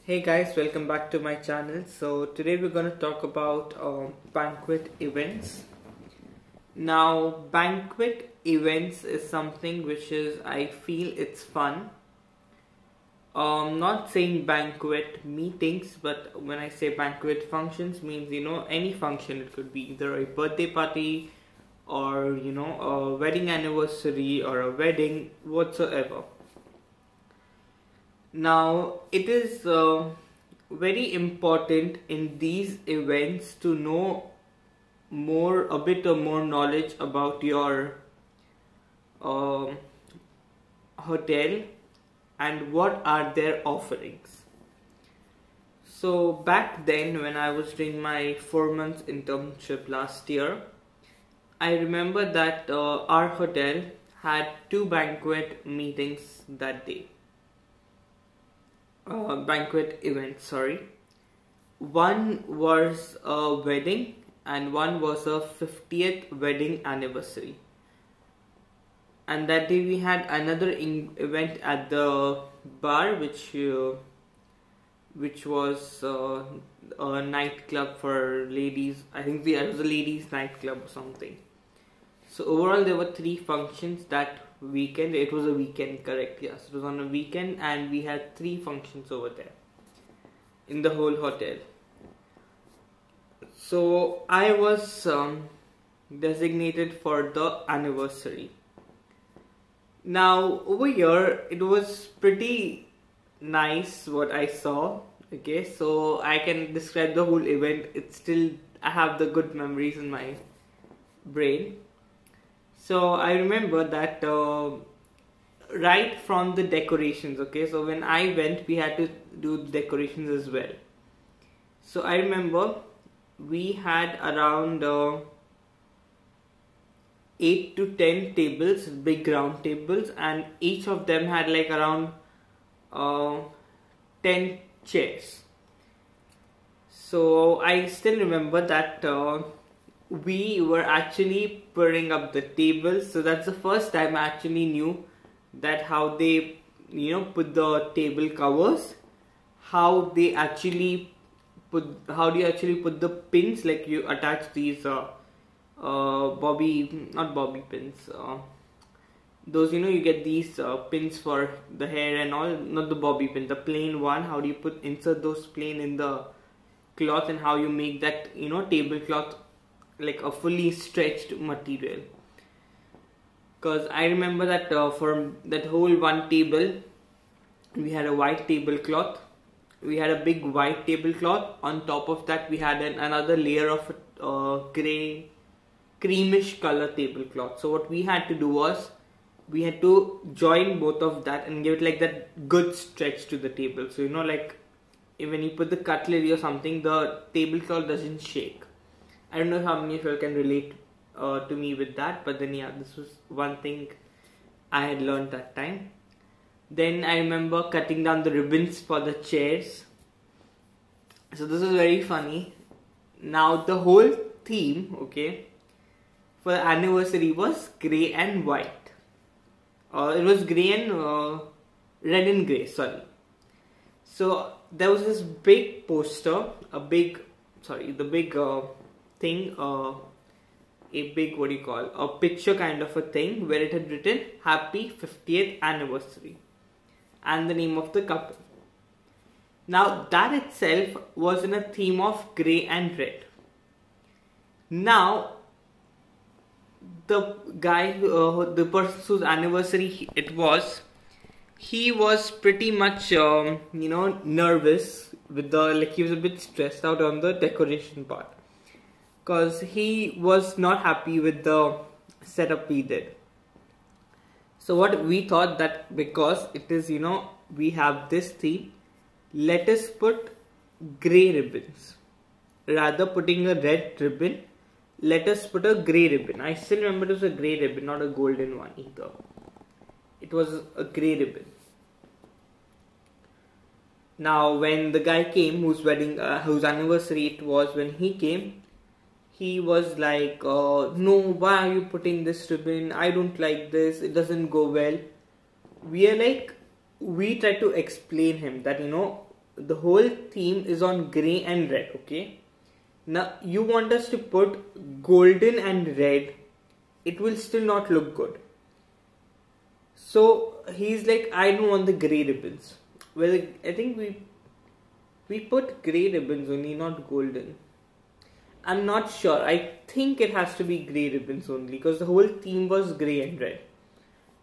Hey guys, welcome back to my channel. So today we're going to talk about banquet events. Now banquet events is something which is, I feel it's fun. Not saying banquet meetings, but when I say banquet functions means any function. It could be either a birthday party or a wedding anniversary or a wedding, whatsoever. Now, it is very important in these events to know a bit more knowledge about your um hotel and what are their offerings. So back then, when I was doing my 4 months internship last year, I remember that our hotel had two banquet meetings that day. Banquet event, sorry. One was a wedding and one was a 50th wedding anniversary. And that day we had another event at the bar, which was a nightclub for ladies. I think it was a ladies nightclub or something. So overall there were three functions that weekend. It was a weekend, correct? Yes, it was on a weekend and we had three functions over there in the whole hotel. So I was designated for the anniversary. Now over here it was pretty nice what I saw. Okay, so I can describe the whole event. It's still, I have the good memories in my brain. So I remember that right from the decorations, okay, so when I went we had to do decorations as well. So I remember we had around 8 to 10 tables, big round tables, and each of them had like around 10 chairs. So I still remember that we were actually putting up the tables. So that's the first time I actually knew that how they put the table covers, how do you actually put the pins, like you attach these not bobby pins, those you get these pins for the hair and all, not the bobby pin, the plain one. How do you insert those plain in the cloth, and how you make that tablecloth like a fully stretched material. Because I remember that for that whole one table we had a white tablecloth. We had a big white tablecloth. On top of that we had another layer of grey creamish color tablecloth. So what we had to do was we had to join both of that and give it like that good stretch to the table. So like when you put the cutlery or something, the tablecloth doesn't shake. I don't know how many of you can relate to me with that, but then yeah, this was one thing I had learned that time. Then I remember cutting down the ribbons for the chairs. So this is very funny. Now the whole theme, okay, for the anniversary was grey and white. It was grey and red and grey, sorry. So there was this big poster, the big thing, a big, a picture kind of a thing, where it had written happy 50th anniversary and the name of the couple. Now that itself was in a theme of grey and red. Now the guy, the person whose anniversary it was, he was pretty much nervous with he was a bit stressed out on the decoration part, because he was not happy with the setup we did. So what we thought, that because it is we have this theme, let us put grey ribbons. Rather putting a red ribbon, let us put a grey ribbon. I still remember it was a grey ribbon, not a golden one either. It was a grey ribbon. Now when the guy came, whose anniversary it was, when he came, he was like, no, why are you putting this ribbon? I don't like this, it doesn't go well. We tried to explain him that the whole theme is on grey and red, okay? Now you want us to put golden and red, it will still not look good. So he's like, I don't want the grey ribbons. Well, I think we put grey ribbons only, not golden. I'm not sure. I think it has to be grey ribbons only because the whole theme was grey and red.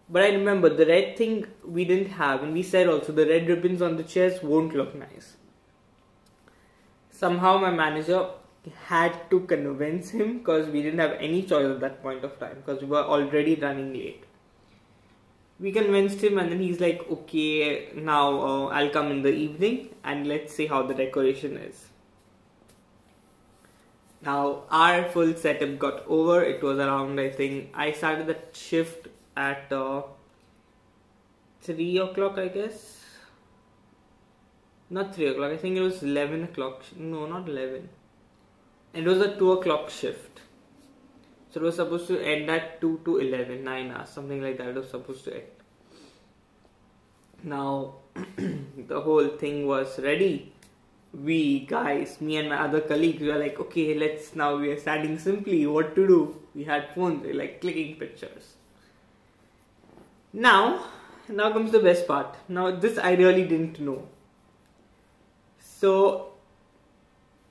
But I remember the red thing we didn't have, and we said also the red ribbons on the chairs won't look nice. Somehow my manager had to convince him because we didn't have any choice at that point of time because we were already running late. We convinced him, and then he's like, okay, now I'll come in the evening and let's see how the decoration is. Now our full setup got over. It was around, I think, I started the shift at 3 o'clock, I guess. Not 3 o'clock, I think it was 11 o'clock. No, not 11. It was a 2 o'clock shift. So it was supposed to end at 2 to 11, 9 hours, something like that it was supposed to end. Now, the whole thing was ready. We guys, me and my other colleagues, we were like, okay, we are starting simply, what to do? We had phones, we were like clicking pictures. Now comes the best part. Now this I really didn't know. So,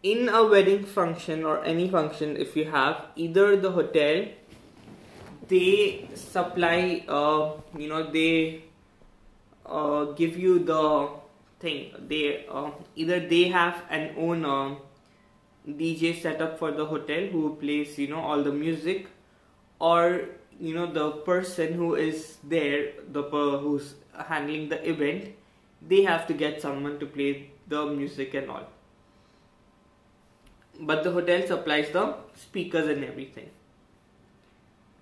in a wedding function or any function, if you have, either the hotel, they supply, they give you the thing. They either they have an own DJ setup for the hotel who plays, all the music, or the person who is there, who's handling the event, they have to get someone to play the music and all. But the hotel supplies the speakers and everything.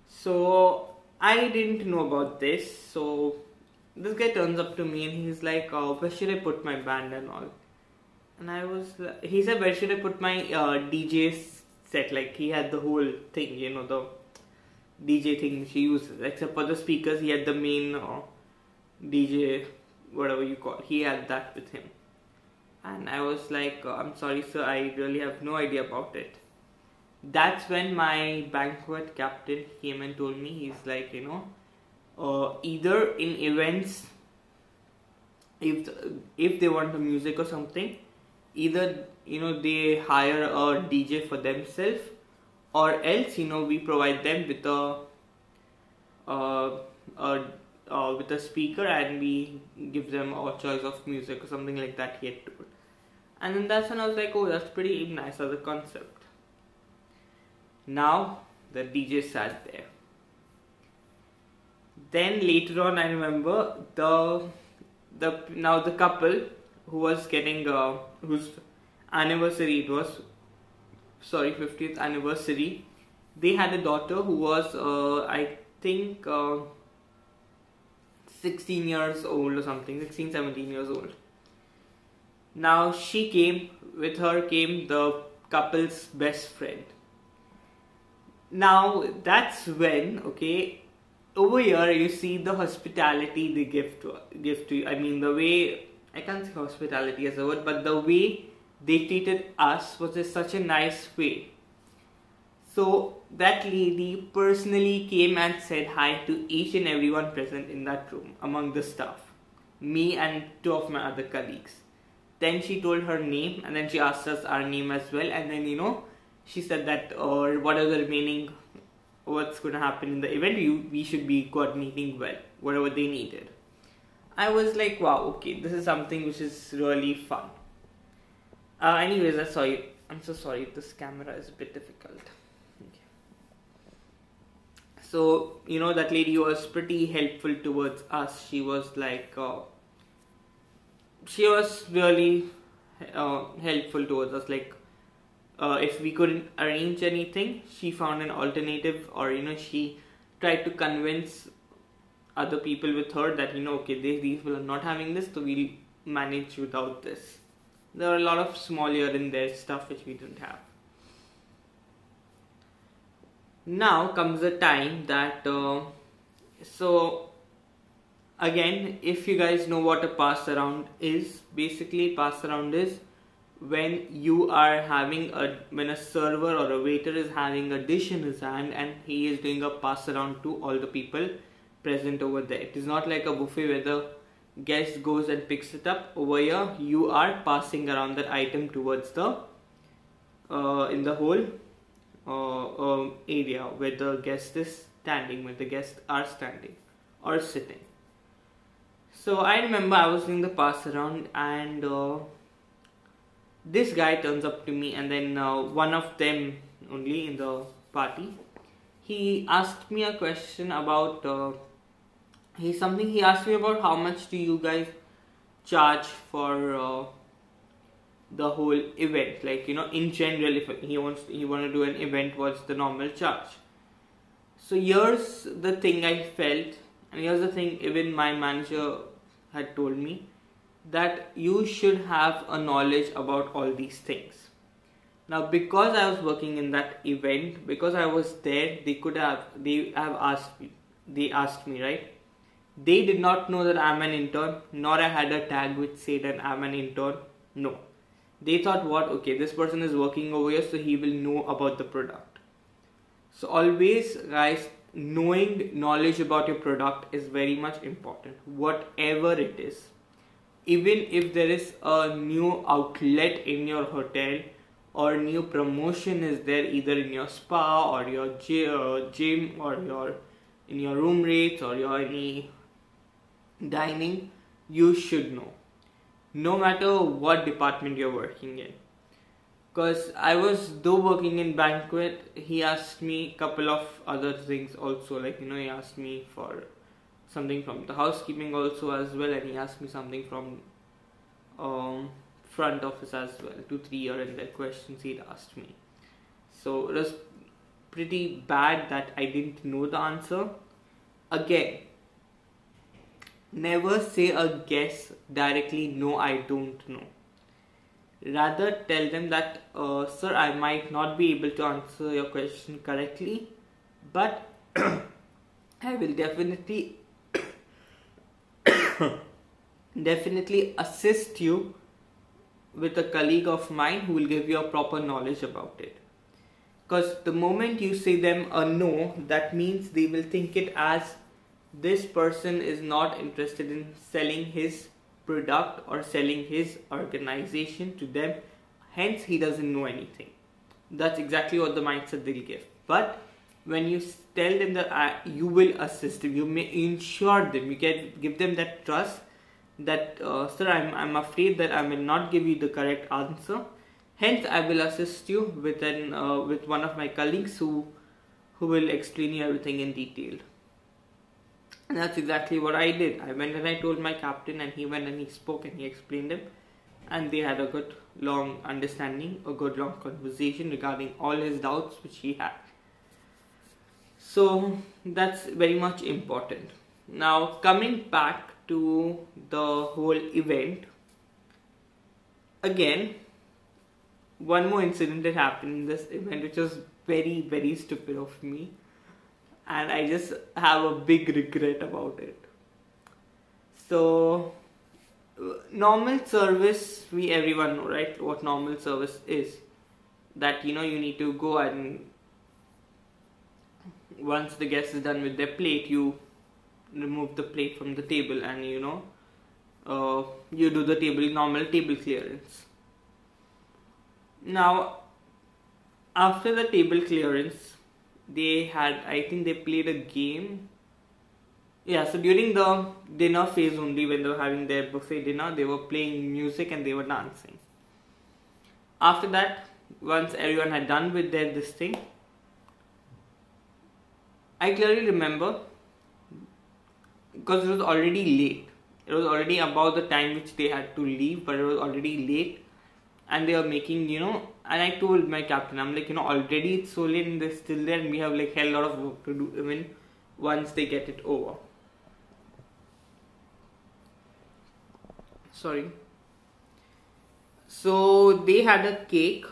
So I didn't know about this. So this guy turns up to me and he's like, where should I put my band and all? And he said, where should I put my DJ set? Like he had the whole thing, the DJ thing she uses. Except for the speakers, he had the main DJ, whatever you call. He had that with him. And I was like, I'm sorry sir, I really have no idea about it. That's when my banquet captain came and told me, he's like, either in events, if they want the music or something, either, they hire a DJ for themselves, or else, we provide them with a speaker and we give them a choice of music or something like that, he had told. And then that's when I was like, oh, that's pretty nice as a concept. Now the DJ sat there. Then later on, I remember the couple who was getting whose anniversary it was, 50th anniversary. They had a daughter who was I think 16 years old or something, 16, 17 years old. Now with her came the couple's best friend. Now that's when, okay, over here you see the hospitality they give to you. I mean, the way, I can't say hospitality as a word, but the way they treated us was just such a nice way. So that lady personally came and said hi to each and everyone present in that room among the staff, me and two of my other colleagues. Then she told her name and then she asked us our name as well, and then she said that what are the remaining, what's going to happen in the event, we should be coordinating well, whatever they needed. I was like, wow, okay, this is something which is really fun. Anyways, I'm so sorry, this camera is a bit difficult. Okay. So, that lady was pretty helpful towards us. She was like, she was really helpful towards us. Like, if we couldn't arrange anything, she found an alternative, or she tried to convince other people with her that okay, these people are not having this, so we'll manage without this. There were a lot of small here and there stuff which we didn't have. Now comes the time that Again, if you guys know what a pass around is, basically pass around is when you are having when a server or a waiter is having a dish in his hand and he is doing a pass around to all the people present over there. It is not like a buffet where the guest goes and picks it up. Over here, you are passing around that item towards the in the whole area where the guest is standing, where the guests are standing or sitting. So I remember I was doing the pass around, and this guy turns up to me, and then one of them only in the party, he asked me a question about he asked me about how much do you guys charge for the whole event, like, you know, in general, if he want to do an event, what's the normal charge. So here's the thing I felt, and here's the thing even my manager had told me, that you should have a knowledge about all these things. Now, because I was working in that event, because I was there, they asked me, right? They did not know that I'm an intern, nor I had a tag which said that I'm an intern. No. They thought, what? Okay, this person is working over here, so he will know about the product. So always, guys, knowing knowledge about your product is very much important, whatever it is. Even if there is a new outlet in your hotel, or new promotion is there either in your spa or your gym or in your room rates or your any dining, you should know, no matter what department you're working in. Because I was working in banquet, he asked me a couple of other things also, like, you know, he asked me for something from the housekeeping also as well, and he asked me something from front office as well, 2-3 year in the questions he'd asked me. So it was pretty bad that I didn't know the answer. Again, never say a guess directly, no, I don't know. Rather tell them that, sir, I might not be able to answer your question correctly, but I will definitely assist you with a colleague of mine who will give you a proper knowledge about it. Because the moment you say them a no, that means they will think it as this person is not interested in selling his product or selling his organization to them, hence he doesn't know anything. That's exactly what the mindset they'll give. But when you tell them that you will assist them, you may ensure them, you can give them that trust that, sir, I'm afraid that I will not give you the correct answer, hence I will assist you with one of my colleagues who will explain you everything in detail. And that's exactly what I did. I went and I told my captain, and he went and he spoke and he explained him, and they had a good long understanding, a good long conversation regarding all his doubts which he had. So that's very much important. Now, coming back to the whole event, again, one more incident that happened in this event which was very, very stupid of me, and I just have a big regret about it. So, normal service, everyone know, right, what normal service is. That, you know, you need to go, and once the guest is done with their plate, you remove the plate from the table, and you do the normal table clearance. Now, after the table clearance, I think they played a game. Yeah, so during the dinner phase only, when they were having their buffet dinner, they were playing music and they were dancing. After that, once everyone had done with this thing, I clearly remember, because it was already late. It was already about the time which they had to leave, but it was already late. And they were making, and I told my captain, I'm like, already it's so late and they're still there, and we have like hell lot of work to do even once they get it over. Sorry. So they had a cake,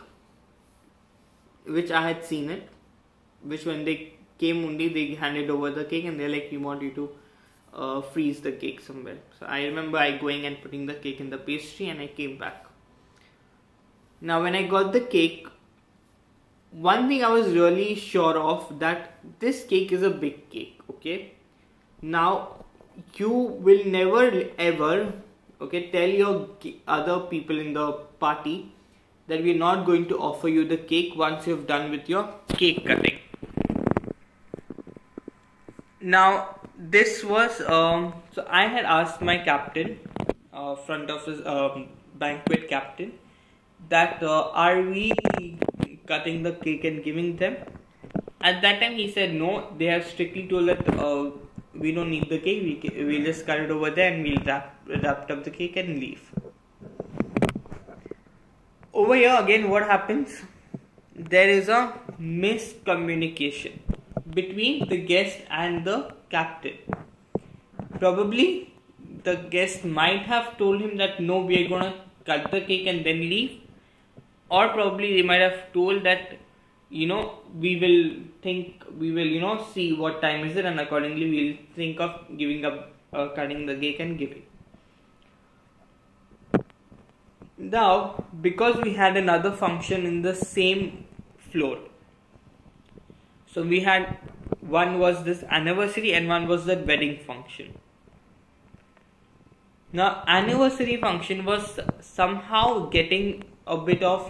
which I had seen it, which when they came only, they handed over the cake and they're like, we want you to freeze the cake somewhere. So I remember I going and putting the cake in the pastry, and I came back. Now when I got the cake, one thing I was really sure of, that this cake is a big cake. Okay, now you will never ever, okay, tell your other people in the party that we're not going to offer you the cake once you've done with your cake cutting. Now this was so I had asked my captain, front office banquet captain, that are we cutting the cake and giving them? At that time he said no, they have strictly told that we don't need the cake, we'll just cut it over there and we'll wrap up the cake and leave. Over here again what happens? There is a miscommunication between the guest and the captain. Probably the guest might have told him that no, we are gonna cut the cake and then leave, or probably they might have told that we will see what time is it, and accordingly we'll think of giving up cutting the cake and giving. Now because we had another function in the same floor, so we had, one was this anniversary and one was the wedding function. Now anniversary function was somehow getting a bit of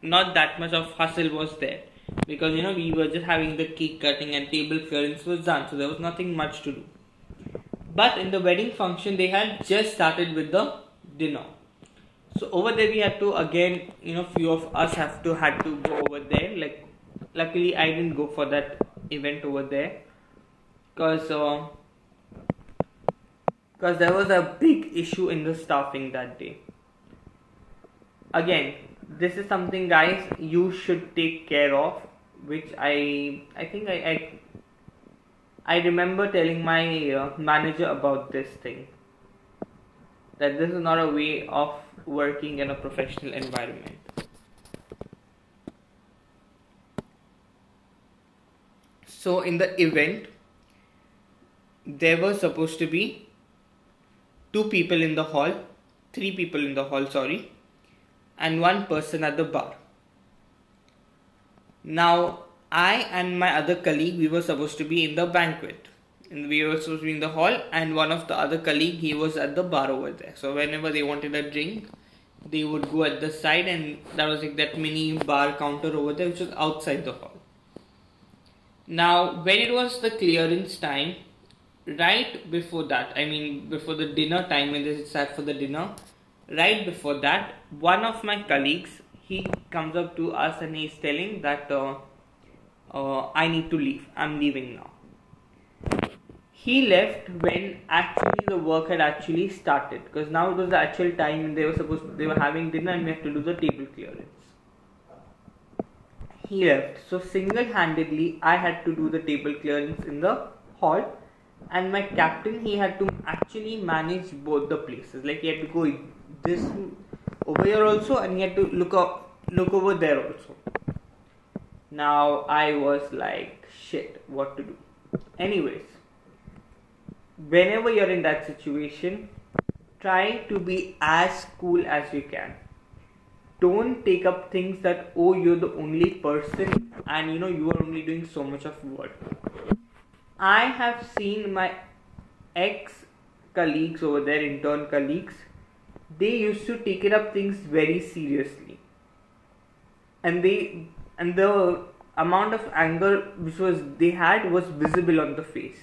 not that much of hustle was there, because we were just having the cake cutting and table clearance was done, so there was nothing much to do. But in the wedding function they had just started with the dinner, so over there we had to again, few of us had to go over there. Like luckily I didn't go for that event over there, because there was a big issue in the staffing that day. Again, this is something, guys, you should take care of, which I think I remember telling my manager about this thing, that this is not a way of working in a professional environment. So in the event, there were supposed to be 3 people in the hall, sorry, and 1 person at the bar. Now I and my other colleague, we were supposed to be in the banquet, and we were supposed to be in the hall, and one of the other colleague, he was at the bar over there. So whenever they wanted a drink, they would go at the side, and that was like that mini bar counter over there, which was outside the hall. Now when it was the clearance time, right before that, before the dinner time, when they sat for the dinner, right before that, one of my colleagues, he comes up to us and he's telling that I need to leave, I'm leaving now. He left when actually the work had actually started, because now it was the actual time they were having dinner and we have to do the table clearance. He left, so single-handedly I had to do the table clearance in the hall, and my captain, he had to actually manage both the places. Like he had to go this over here also, and he had to look over there also. Now I was like, shit, what to do? Anyways, whenever you're in that situation, try to be as cool as you can. Don't take up things that, oh, you're the only person and you are only doing so much of work. I have seen my ex-colleagues over there, intern colleagues, they used to take it up things very seriously. And the amount of anger which they had was visible on the face.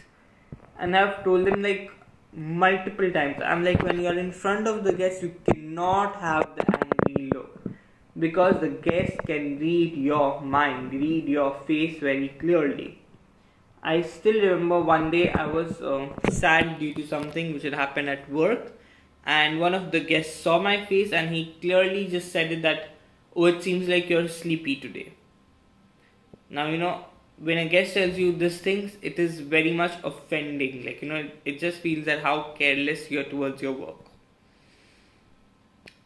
And I've told them like multiple times, I'm like, when you're in front of the guest, you cannot have the angry look, because the guest can read your mind, read your face very clearly. I still remember one day I was sad due to something which had happened at work, and one of the guests saw my face and he clearly just said it that, oh, it seems like you're sleepy today. Now when a guest tells you these things, it is very much offending. Like it just feels that how careless you're towards your work.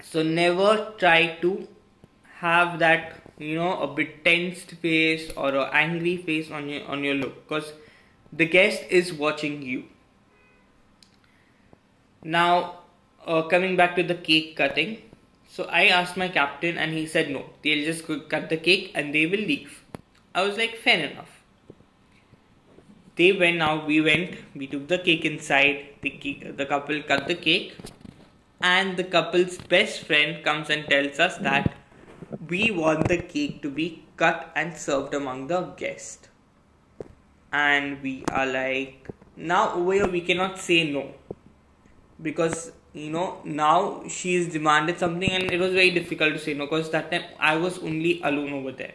So never try to have that a bit tensed face or an angry face on your look, because the guest is watching you. Now, coming back to the cake cutting. So I asked my captain and he said no, they'll just cut the cake and they will leave. I was like, fair enough. They went out, we took the cake inside, the couple cut the cake, and the couple's best friend comes and tells us that we want the cake to be cut and served among the guests. And we are like, now over here we cannot say no, because now she's demanded something and it was very difficult to say no, because that time I was only alone over there.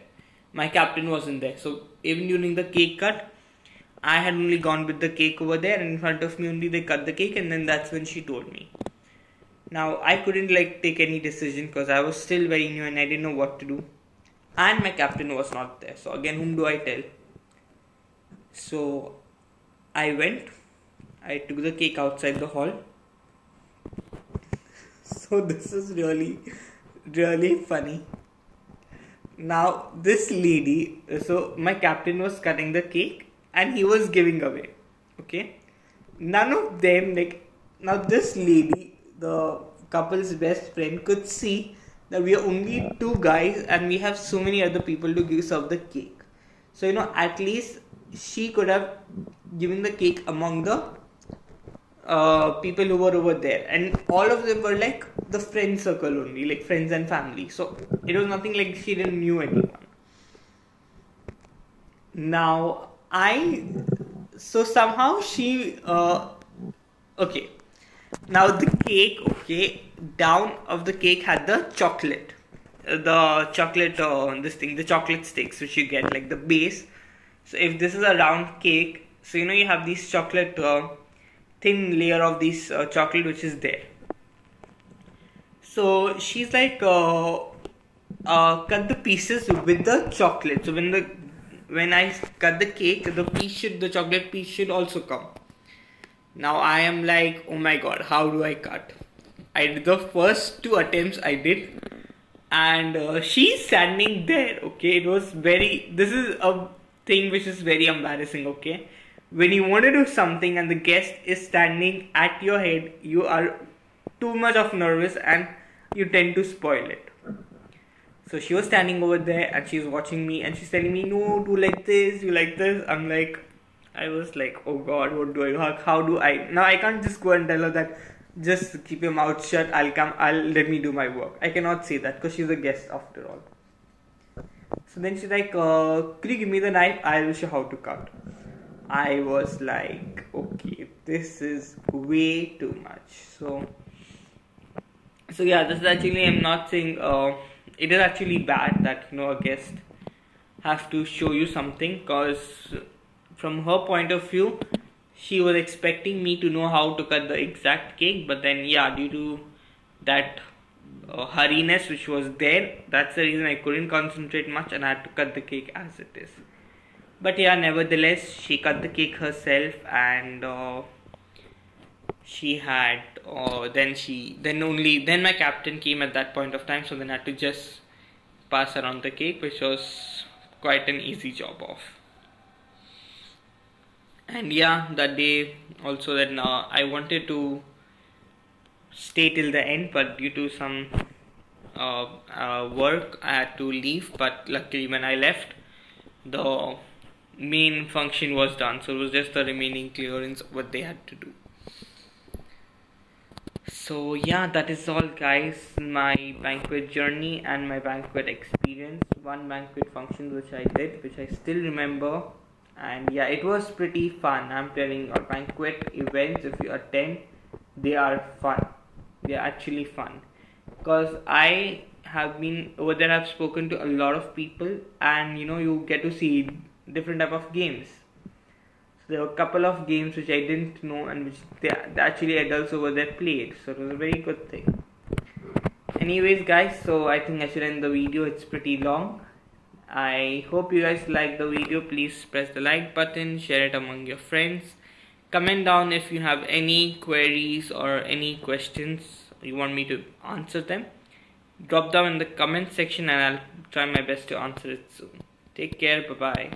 My captain wasn't there, so even during the cake cut, I had only gone with the cake over there, and in front of me only they cut the cake, and then that's when she told me. Now I couldn't take any decision because I was still very new and I didn't know what to do, and my captain was not there. So again, whom do I tell? So I took the cake outside the hall. So this is really, really funny. Now this lady, so my captain was cutting the cake and he was giving away. Okay. None of them, now this lady, the couple's best friend, could see that we are only two guys and we have so many other people to serve the cake. So, at least she could have given the cake among the people who were over there. And all of them were like the friend circle only, like friends and family. So, it was nothing like she didn't knew anyone. Now, so somehow she, okay. Now the cake, down of the cake had the chocolate. The chocolate sticks which you get, like the base. So if this is a round cake, so you have these chocolate, thin layer of this chocolate which is there. So she's like, cut the pieces with the chocolate. So when I cut the cake, the chocolate piece should also come. Now I am like, oh my god, how do I cut? I did the first 2 attempts I did, and she's standing there. Okay, this is a thing which is very embarrassing. Okay, when you want to do something and the guest is standing at your head, you are too much of nervous and you tend to spoil it. So she was standing over there and she's watching me and she's telling me, no, do like this, you like this. I was like, oh god, what do I do? How do I? Now I can't just go and tell her that just keep your mouth shut, let me do my work. I cannot say that because she's a guest after all. So then she's like, could you give me the knife? I will show how to cut. I was like, okay, this is way too much. So yeah, this is actually, I'm not saying, it is actually bad that a guest have to show you something, because from her point of view she was expecting me to know how to cut the exact cake, but then due to that hurriness which was there, that's the reason I couldn't concentrate much and I had to cut the cake as it is. But nevertheless she cut the cake herself, and she had then my captain came at that point of time, so then I had to just pass around the cake, which was quite an easy job of. And that day also, then I wanted to stay till the end, but due to some work I had to leave. But luckily when I left, the main function was done, so it was just the remaining clearance what they had to do. So that is all, guys, my banquet journey and my banquet experience. One banquet function which I did, which I still remember, and it was pretty fun. I'm telling you, banquet events, if you attend, they are fun. They are actually fun, because I have been over there, I've spoken to a lot of people, and you get to see different type of games. There were a couple of games which I didn't know and which they actually adults over there played. So it was a very good thing. Anyways, guys, so I think I should end the video. It's pretty long. I hope you guys like the video. Please press the like button, share it among your friends. Comment down if you have any queries or any questions you want me to answer them. Drop down in the comment section and I'll try my best to answer it soon. Take care. Bye-bye.